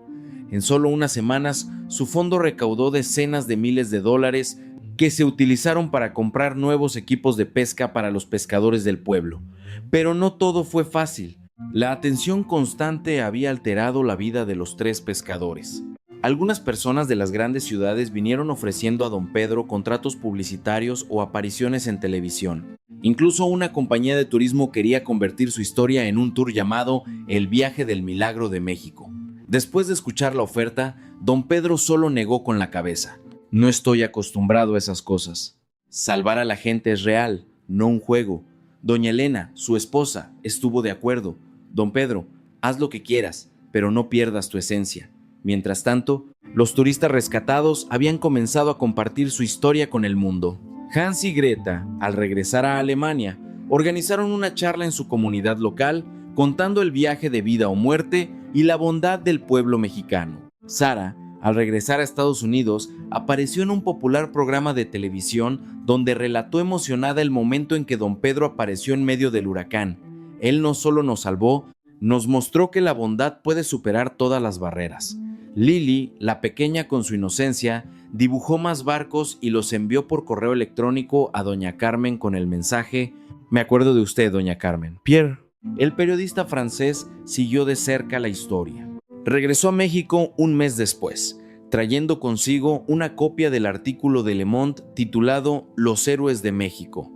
En solo unas semanas, su fondo recaudó decenas de miles de dólares que se utilizaron para comprar nuevos equipos de pesca para los pescadores del pueblo. Pero no todo fue fácil. La atención constante había alterado la vida de los tres pescadores. Algunas personas de las grandes ciudades vinieron ofreciendo a Don Pedro contratos publicitarios o apariciones en televisión. Incluso una compañía de turismo quería convertir su historia en un tour llamado El Viaje del Milagro de México. Después de escuchar la oferta, Don Pedro solo negó con la cabeza. No estoy acostumbrado a esas cosas. Salvar a la gente es real, no un juego. Doña Elena, su esposa, estuvo de acuerdo. Don Pedro, haz lo que quieras, pero no pierdas tu esencia. Mientras tanto, los turistas rescatados habían comenzado a compartir su historia con el mundo. Hans y Greta, al regresar a Alemania, organizaron una charla en su comunidad local contando el viaje de vida o muerte y la bondad del pueblo mexicano. Sara, al regresar a Estados Unidos, apareció en un popular programa de televisión donde relató emocionada el momento en que Don Pedro apareció en medio del huracán. Él no solo nos salvó, nos mostró que la bondad puede superar todas las barreras. Lily, la pequeña con su inocencia, dibujó más barcos y los envió por correo electrónico a Doña Carmen con el mensaje: «Me acuerdo de usted, Doña Carmen». Pierre, el periodista francés, siguió de cerca la historia. Regresó a México un mes después, trayendo consigo una copia del artículo de Le Monde titulado Los Héroes de México.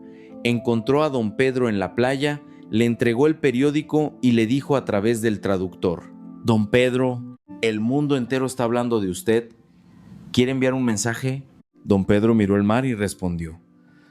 Encontró a Don Pedro en la playa, le entregó el periódico y le dijo a través del traductor: «Don Pedro, el mundo entero está hablando de usted. ¿Quiere enviar un mensaje?». Don Pedro miró el mar y respondió: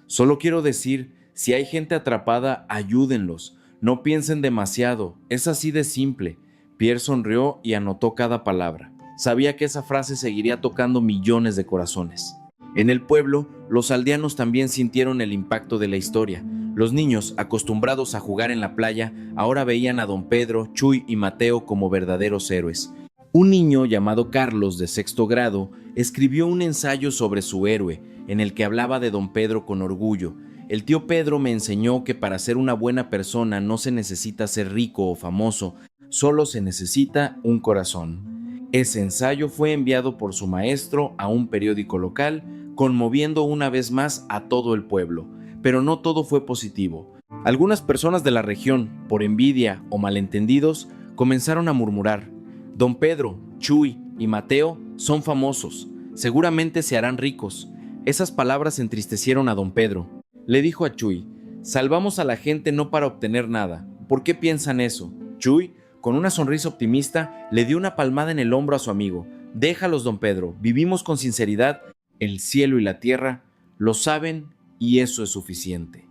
«Solo quiero decir, si hay gente atrapada, ayúdenlos. No piensen demasiado, es así de simple». Pierre sonrió y anotó cada palabra. Sabía que esa frase seguiría tocando millones de corazones. En el pueblo, los aldeanos también sintieron el impacto de la historia. Los niños, acostumbrados a jugar en la playa, ahora veían a Don Pedro, Chuy y Mateo como verdaderos héroes. Un niño llamado Carlos, de sexto grado, escribió un ensayo sobre su héroe, en el que hablaba de Don Pedro con orgullo. El tío Pedro me enseñó que para ser una buena persona no se necesita ser rico o famoso, solo se necesita un corazón. Ese ensayo fue enviado por su maestro a un periódico local conmoviendo una vez más a todo el pueblo. Pero no todo fue positivo. Algunas personas de la región, por envidia o malentendidos, comenzaron a murmurar: Don Pedro, Chuy y Mateo son famosos, seguramente se harán ricos. Esas palabras entristecieron a don Pedro. Le dijo a Chuy: salvamos a la gente no para obtener nada. ¿Por qué piensan eso? Chuy, con una sonrisa optimista, le dio una palmada en el hombro a su amigo. Déjalos, don Pedro, vivimos con sinceridad. El cielo y la tierra lo saben y eso es suficiente.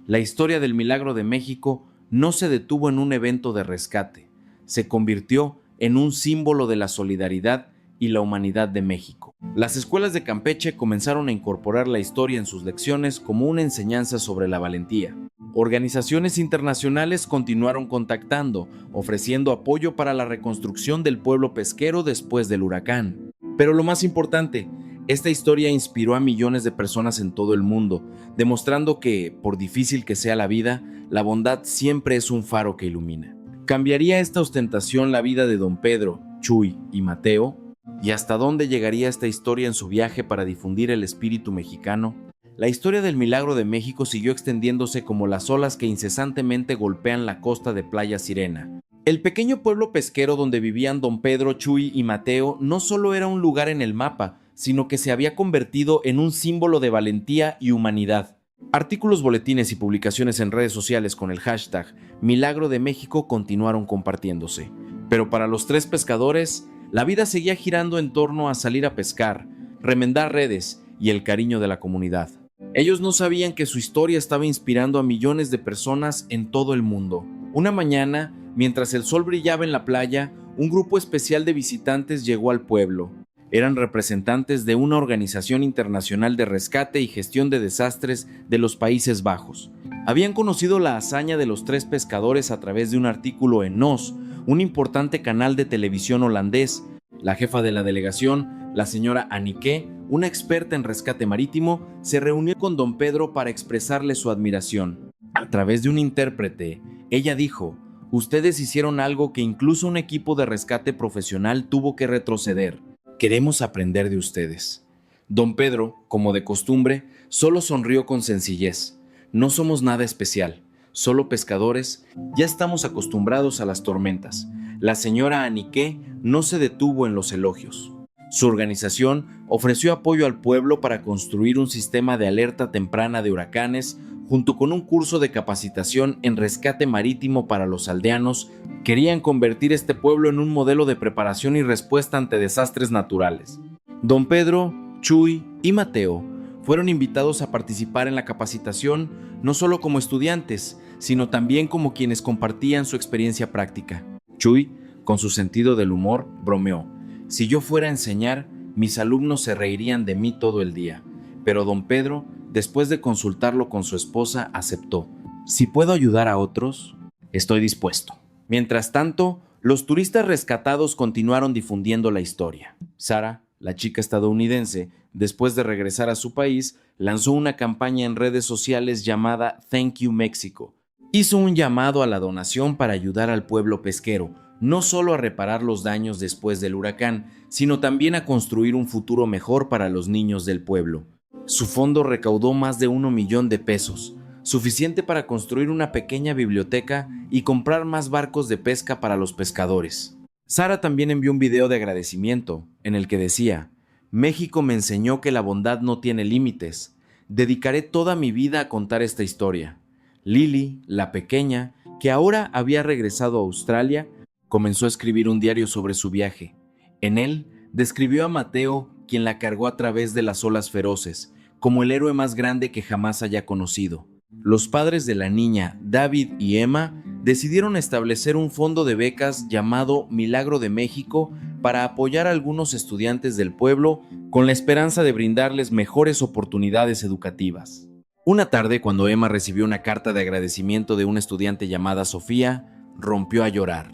La historia del Milagro de México no se detuvo en un evento de rescate, se convirtió en un símbolo de la solidaridad y la humanidad de México. Las escuelas de Campeche comenzaron a incorporar la historia en sus lecciones como una enseñanza sobre la valentía. Organizaciones internacionales continuaron contactando, ofreciendo apoyo para la reconstrucción del pueblo pesquero después del huracán. Pero lo más importante, esta historia inspiró a millones de personas en todo el mundo, demostrando que, por difícil que sea la vida, la bondad siempre es un faro que ilumina. ¿Cambiaría esta ostentación la vida de don Pedro, Chuy y Mateo? ¿Y hasta dónde llegaría esta historia en su viaje para difundir el espíritu mexicano? La historia del Milagro de México siguió extendiéndose como las olas que incesantemente golpean la costa de Playa Sirena. El pequeño pueblo pesquero donde vivían don Pedro, Chuy y Mateo no solo era un lugar en el mapa, sino que se había convertido en un símbolo de valentía y humanidad. Artículos, boletines y publicaciones en redes sociales con el hashtag Milagro de México continuaron compartiéndose. Pero para los tres pescadores, la vida seguía girando en torno a salir a pescar, remendar redes y el cariño de la comunidad. Ellos no sabían que su historia estaba inspirando a millones de personas en todo el mundo. Una mañana, mientras el sol brillaba en la playa, un grupo especial de visitantes llegó al pueblo. Eran representantes de una organización internacional de rescate y gestión de desastres de los Países Bajos. Habían conocido la hazaña de los tres pescadores a través de un artículo en NOS, un importante canal de televisión holandés. La jefa de la delegación, la señora Anniké, una experta en rescate marítimo, se reunió con don Pedro para expresarle su admiración. A través de un intérprete, ella dijo: ustedes hicieron algo que incluso un equipo de rescate profesional tuvo que retroceder. Queremos aprender de ustedes. Don Pedro, como de costumbre, solo sonrió con sencillez. No somos nada especial, solo pescadores, ya estamos acostumbrados a las tormentas. La señora Anniké no se detuvo en los elogios. Su organización ofreció apoyo al pueblo para construir un sistema de alerta temprana de huracanes, junto con un curso de capacitación en rescate marítimo para los aldeanos. Querían convertir este pueblo en un modelo de preparación y respuesta ante desastres naturales. Don Pedro, Chuy y Mateo fueron invitados a participar en la capacitación no solo como estudiantes, sino también como quienes compartían su experiencia práctica. Chuy, con su sentido del humor, bromeó: si yo fuera a enseñar, mis alumnos se reirían de mí todo el día. Pero don Pedro, después de consultarlo con su esposa, aceptó: si puedo ayudar a otros, estoy dispuesto. Mientras tanto, los turistas rescatados continuaron difundiendo la historia. Sara, la chica estadounidense, después de regresar a su país, lanzó una campaña en redes sociales llamada Thank You Mexico. Hizo un llamado a la donación para ayudar al pueblo pesquero, no solo a reparar los daños después del huracán, sino también a construir un futuro mejor para los niños del pueblo. Su fondo recaudó más de 1 millón de pesos, suficiente para construir una pequeña biblioteca y comprar más barcos de pesca para los pescadores. Sara también envió un video de agradecimiento, en el que decía: México me enseñó que la bondad no tiene límites. Dedicaré toda mi vida a contar esta historia. Lily, la pequeña, que ahora había regresado a Australia, comenzó a escribir un diario sobre su viaje. En él, describió a Mateo, quien la cargó a través de las olas feroces, como el héroe más grande que jamás haya conocido. Los padres de la niña, David y Emma, decidieron establecer un fondo de becas llamado Milagro de México para apoyar a algunos estudiantes del pueblo con la esperanza de brindarles mejores oportunidades educativas. Una tarde, cuando Emma recibió una carta de agradecimiento de una estudiante llamada Sofía, rompió a llorar.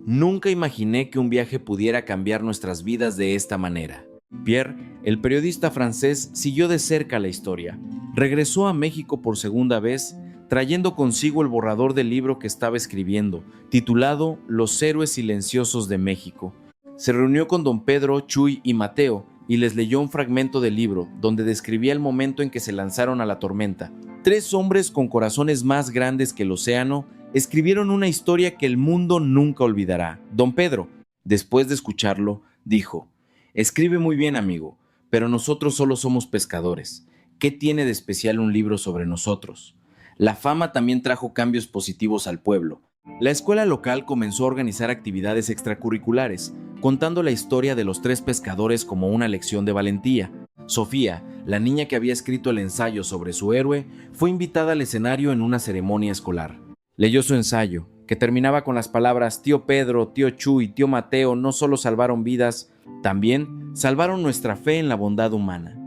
Nunca imaginé que un viaje pudiera cambiar nuestras vidas de esta manera. Pierre, el periodista francés, siguió de cerca la historia. Regresó a México por segunda vez, trayendo consigo el borrador del libro que estaba escribiendo, titulado Los héroes silenciosos de México. Se reunió con don Pedro, Chuy y Mateo, y les leyó un fragmento del libro donde describía el momento en que se lanzaron a la tormenta. 3 hombres con corazones más grandes que el océano escribieron una historia que el mundo nunca olvidará. Don Pedro, después de escucharlo, dijo: «Escribe muy bien, amigo, pero nosotros solo somos pescadores. ¿Qué tiene de especial un libro sobre nosotros?». La fama también trajo cambios positivos al pueblo. La escuela local comenzó a organizar actividades extracurriculares, contando la historia de los 3 pescadores como una lección de valentía. Sofía, la niña que había escrito el ensayo sobre su héroe, fue invitada al escenario en una ceremonia escolar. Leyó su ensayo, que terminaba con las palabras: «Tío Pedro, tío Chuy, tío Mateo no solo salvaron vidas, también salvaron nuestra fe en la bondad humana».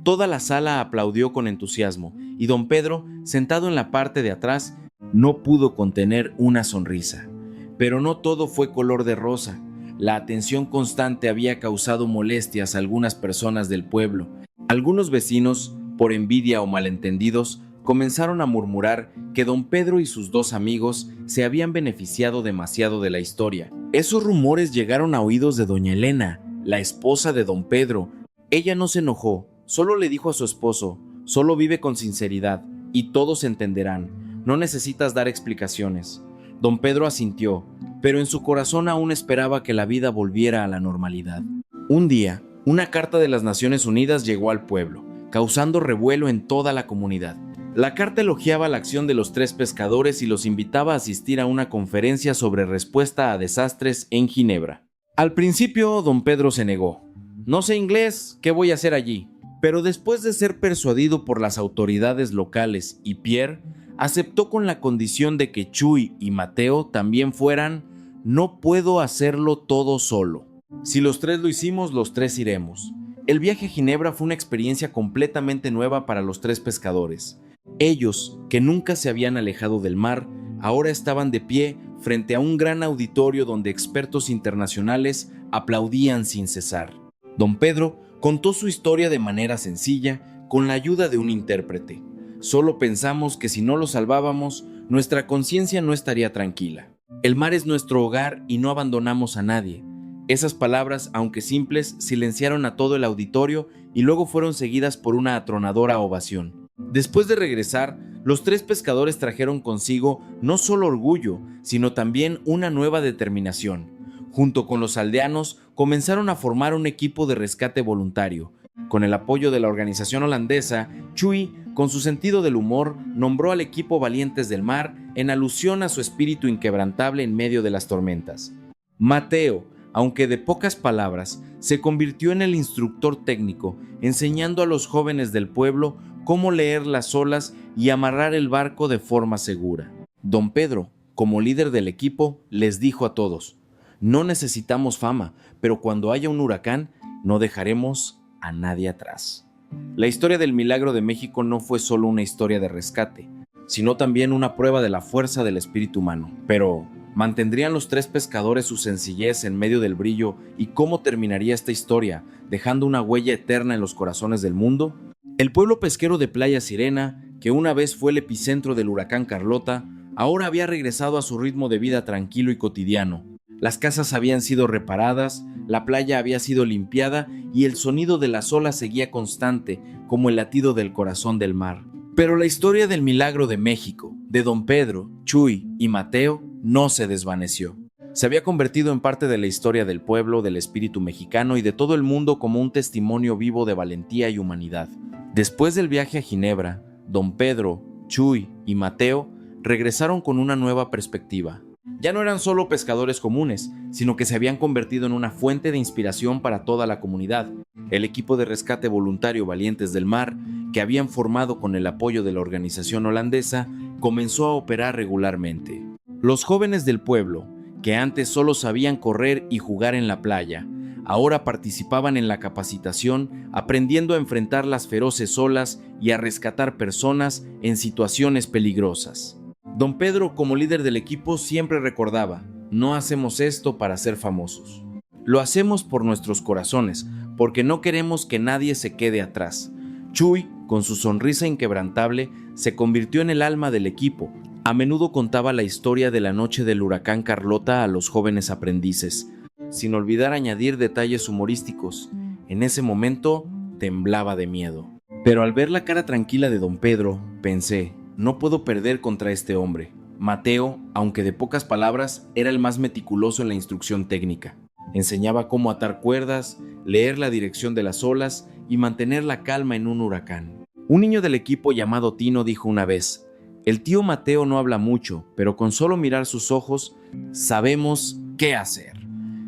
Toda la sala aplaudió con entusiasmo, y don Pedro, sentado en la parte de atrás, no pudo contener una sonrisa. Pero no todo fue color de rosa. La atención constante había causado molestias a algunas personas del pueblo. Algunos vecinos, por envidia o malentendidos, comenzaron a murmurar que don Pedro y sus 2 amigos se habían beneficiado demasiado de la historia. Esos rumores llegaron a oídos de doña Elena, la esposa de don Pedro. Ella no se enojó, solo le dijo a su esposo: «Solo vive con sinceridad y todos entenderán. No necesitas dar explicaciones». Don Pedro asintió, pero en su corazón aún esperaba que la vida volviera a la normalidad. Un día, una carta de las Naciones Unidas llegó al pueblo, causando revuelo en toda la comunidad. La carta elogiaba la acción de los 3 pescadores y los invitaba a asistir a una conferencia sobre respuesta a desastres en Ginebra. Al principio, don Pedro se negó. «No sé inglés, ¿qué voy a hacer allí?». Pero después de ser persuadido por las autoridades locales y Pierre, aceptó con la condición de que Chuy y Mateo también fueran. «No puedo hacerlo todo solo. Si los 3 lo hicimos, los 3 iremos». El viaje a Ginebra fue una experiencia completamente nueva para los 3 pescadores. Ellos, que nunca se habían alejado del mar, ahora estaban de pie frente a un gran auditorio donde expertos internacionales aplaudían sin cesar. Don Pedro contó su historia de manera sencilla, con la ayuda de un intérprete. «Solo pensamos que si no lo salvábamos, nuestra conciencia no estaría tranquila. El mar es nuestro hogar y no abandonamos a nadie». Esas palabras, aunque simples, silenciaron a todo el auditorio y luego fueron seguidas por una atronadora ovación. Después de regresar, los 3 pescadores trajeron consigo no solo orgullo, sino también una nueva determinación. Junto con los aldeanos, comenzaron a formar un equipo de rescate voluntario. Con el apoyo de la organización holandesa, Chuy, con su sentido del humor, nombró al equipo Valientes del Mar en alusión a su espíritu inquebrantable en medio de las tormentas. Mateo, aunque de pocas palabras, se convirtió en el instructor técnico, enseñando a los jóvenes del pueblo cómo leer las olas y amarrar el barco de forma segura. Don Pedro, como líder del equipo, les dijo a todos: «No necesitamos fama, pero cuando haya un huracán, no dejaremos a nadie atrás». La historia del Milagro de México no fue solo una historia de rescate, sino también una prueba de la fuerza del espíritu humano. Pero, ¿mantendrían los 3 pescadores su sencillez en medio del brillo? ¿Y cómo terminaría esta historia, dejando una huella eterna en los corazones del mundo? El pueblo pesquero de Playa Sirena, que una vez fue el epicentro del huracán Carlota, ahora había regresado a su ritmo de vida tranquilo y cotidiano. Las casas habían sido reparadas, la playa había sido limpiada y el sonido de las olas seguía constante, como el latido del corazón del mar. Pero la historia del Milagro de México, de don Pedro, Chuy y Mateo, no se desvaneció. Se había convertido en parte de la historia del pueblo, del espíritu mexicano y de todo el mundo como un testimonio vivo de valentía y humanidad. Después del viaje a Ginebra, don Pedro, Chuy y Mateo regresaron con una nueva perspectiva. Ya no eran solo pescadores comunes, sino que se habían convertido en una fuente de inspiración para toda la comunidad. El equipo de rescate voluntario Valientes del Mar, que habían formado con el apoyo de la organización holandesa, comenzó a operar regularmente. Los jóvenes del pueblo, que antes solo sabían correr y jugar en la playa, ahora participaban en la capacitación, aprendiendo a enfrentar las feroces olas y a rescatar personas en situaciones peligrosas. Don Pedro, como líder del equipo, siempre recordaba: no hacemos esto para ser famosos. Lo hacemos por nuestros corazones, porque no queremos que nadie se quede atrás. Chuy, con su sonrisa inquebrantable, se convirtió en el alma del equipo. A menudo contaba la historia de la noche del huracán Carlota a los jóvenes aprendices, sin olvidar añadir detalles humorísticos. En ese momento temblaba de miedo. Pero al ver la cara tranquila de don Pedro, pensé, no puedo perder contra este hombre. Mateo, aunque de pocas palabras, era el más meticuloso en la instrucción técnica. Enseñaba cómo atar cuerdas, leer la dirección de las olas y mantener la calma en un huracán. Un niño del equipo llamado Tino dijo una vez, el tío Mateo no habla mucho, pero con solo mirar sus ojos, sabemos qué hacer.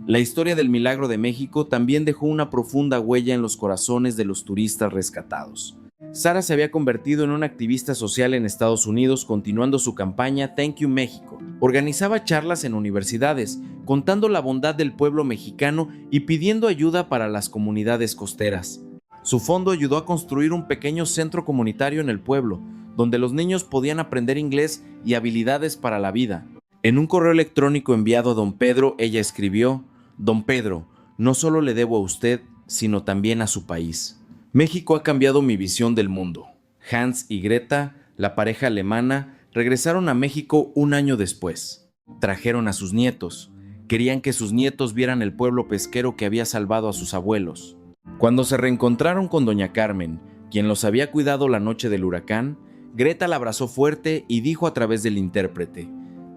La historia del Milagro de México también dejó una profunda huella en los corazones de los turistas rescatados. Sara se había convertido en una activista social en Estados Unidos, continuando su campaña Thank You México. Organizaba charlas en universidades, contando la bondad del pueblo mexicano y pidiendo ayuda para las comunidades costeras. Su fondo ayudó a construir un pequeño centro comunitario en el pueblo, donde los niños podían aprender inglés y habilidades para la vida. En un correo electrónico enviado a don Pedro, ella escribió, Don Pedro, no solo le debo a usted, sino también a su país. México ha cambiado mi visión del mundo. Hans y Greta, la pareja alemana, regresaron a México un año después. Trajeron a sus nietos. Querían que sus nietos vieran el pueblo pesquero que había salvado a sus abuelos. Cuando se reencontraron con doña Carmen, quien los había cuidado la noche del huracán, Greta la abrazó fuerte y dijo a través del intérprete,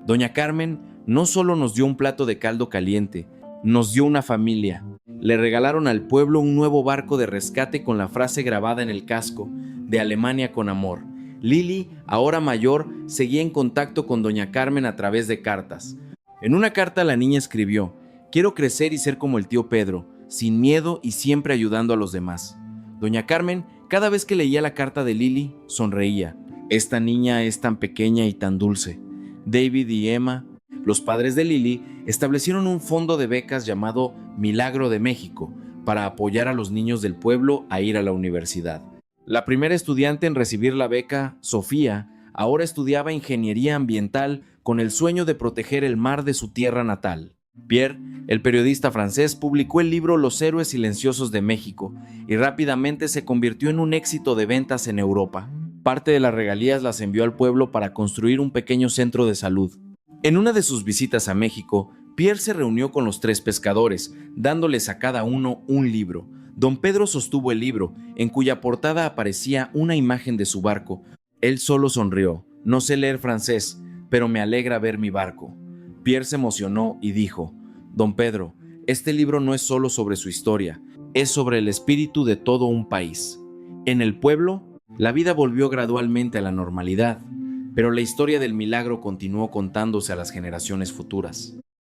Doña Carmen no solo nos dio un plato de caldo caliente, nos dio una familia. Le regalaron al pueblo un nuevo barco de rescate con la frase grabada en el casco, de Alemania con amor. Lili, ahora mayor, seguía en contacto con doña Carmen a través de cartas. En una carta la niña escribió, quiero crecer y ser como el tío Pedro, sin miedo y siempre ayudando a los demás. Doña Carmen, cada vez que leía la carta de Lili, sonreía. Esta niña es tan pequeña y tan dulce. David y Emma, los padres de Lili, establecieron un fondo de becas llamado Milagro de México para apoyar a los niños del pueblo a ir a la universidad. La primera estudiante en recibir la beca, Sofía, ahora estudiaba ingeniería ambiental con el sueño de proteger el mar de su tierra natal. Pierre, el periodista francés, publicó el libro Los héroes silenciosos de México y rápidamente se convirtió en un éxito de ventas en Europa. Parte de las regalías las envió al pueblo para construir un pequeño centro de salud. En una de sus visitas a México, Pierre se reunió con los 3 pescadores, dándoles a cada uno un libro. Don Pedro sostuvo el libro, en cuya portada aparecía una imagen de su barco. Él solo sonrió. No sé leer francés, pero me alegra ver mi barco. Pierre se emocionó y dijo, Don Pedro, este libro no es solo sobre su historia, es sobre el espíritu de todo un país. En el pueblo, la vida volvió gradualmente a la normalidad, pero la historia del milagro continuó contándose a las generaciones futuras.